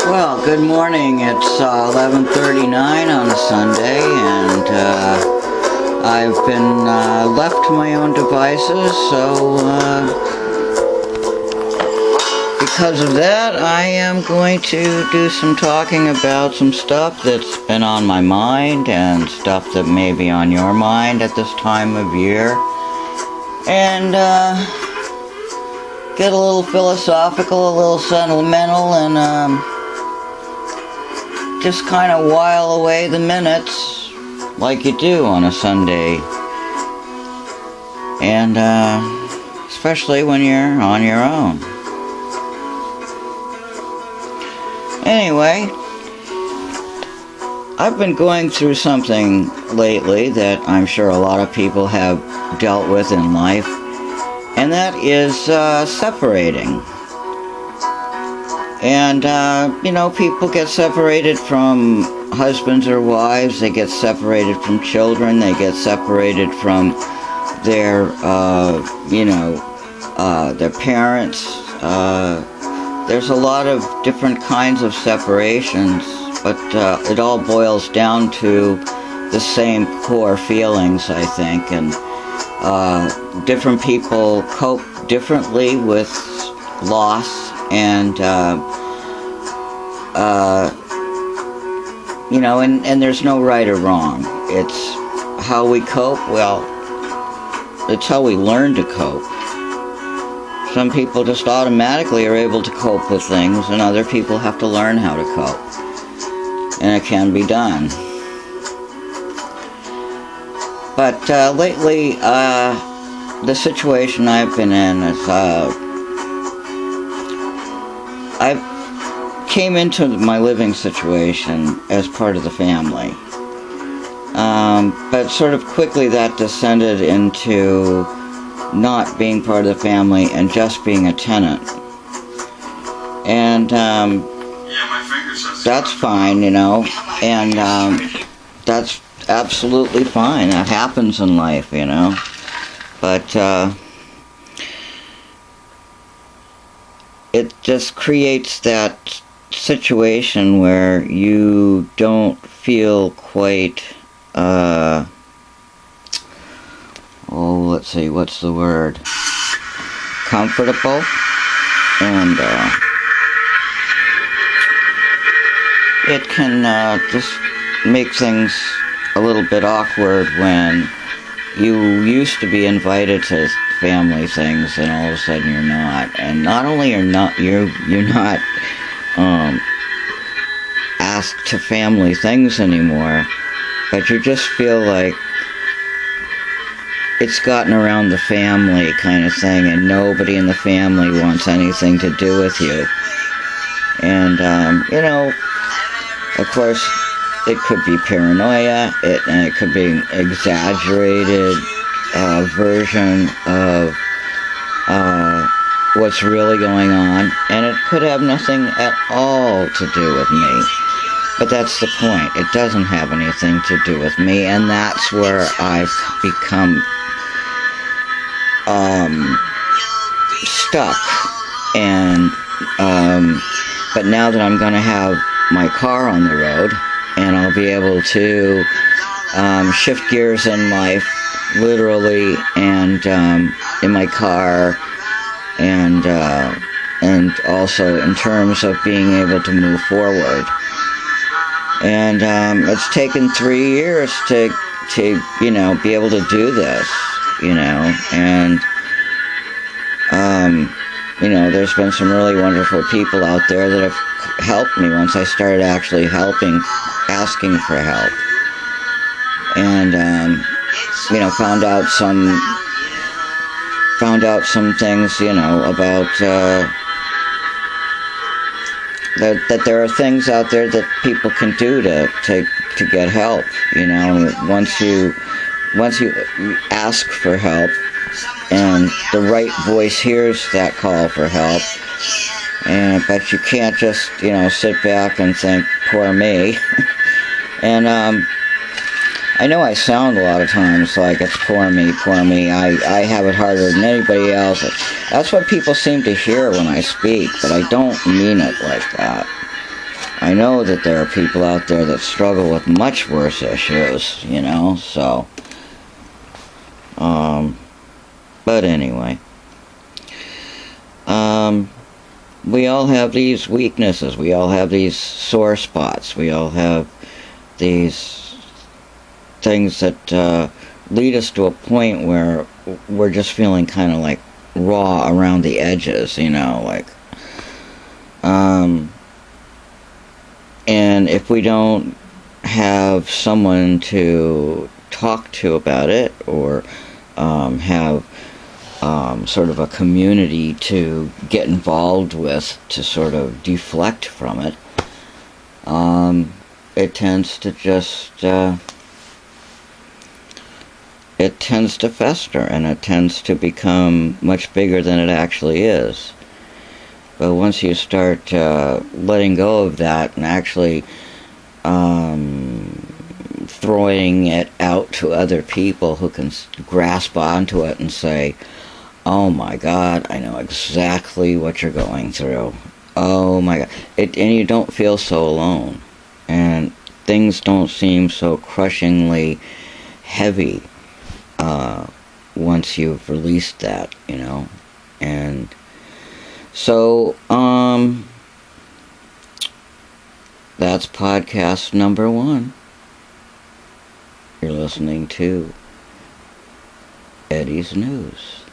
Well, good morning. It's 11:39 on a Sunday, and I've been left to my own devices, so because of that, I am going to do some talking about some stuff that's been on my mind and stuff that may be on your mind at this time of year, and get a little philosophical, a little sentimental, and just kind of while away the minutes like you do on a Sunday, and especially when you're on your own. Anyway, I've been going through something lately that I'm sure a lot of people have dealt with in life, and that is separating. And, people get separated from husbands or wives, they get separated from children, they get separated from their, their parents. There's a lot of different kinds of separations, but it all boils down to the same core feelings, I think, and different people cope differently with loss, and and there's no right or wrong. It's how we cope. Well, it's how we learn to cope. Some people just automatically are able to cope with things, and other people have to learn how to cope, and it can be done. But lately, the situation I've been in is I came into my living situation as part of the family, but sort of quickly that descended into not being part of the family and just being a tenant. And that's fine, and that's absolutely fine. That happens in life, but it just creates that situation where you don't feel quite, let's see, what's the word? Comfortable, and it can just make things a little bit awkward when you used to be invited to family things and all of a sudden you're not. And not only you're not asked to family things anymore, but you just feel like it's gotten around the family kind of thing, and nobody in the family wants anything to do with you. And of course, it could be paranoia, and it could be an exaggerated version of what's really going on, and it could have nothing at all to do with me. But that's the point. It doesn't have anything to do with me, and that's where I've become stuck. And but now that I'm going to have my car on the road, and I'll be able to shift gears in life, literally, and in my car, and also in terms of being able to move forward. And it's taken 3 years to be able to do this, and there's been some really wonderful people out there that have helped me once I started actually asking for help, and found out some things, about that there are things out there that people can do to get help. Once you ask for help, and the right voice hears that call for help, but you can't just sit back and think, poor me. And I know I sound a lot of times like it's poor me, poor me. I have it harder than anybody else. That's what people seem to hear when I speak, but I don't mean it like that. I know that there are people out there that struggle with much worse issues, you know, so, but anyway, we all have these weaknesses, we all have these sore spots, we all have these things that lead us to a point where we're just feeling kind of like raw around the edges, you know, like, and if we don't have someone to talk to about it, or have sort of a community to get involved with to sort of deflect from it, it tends to just it tends to fester, and it tends to become much bigger than it actually is. But once you start letting go of that and actually throwing it out to other people who can grasp onto it and say, oh my God, I know exactly what you're going through. Oh my God. And you don't feel so alone. And things don't seem so crushingly heavy once you've released that, you know. And so, that's podcast number 1. You're listening to Eddy's News.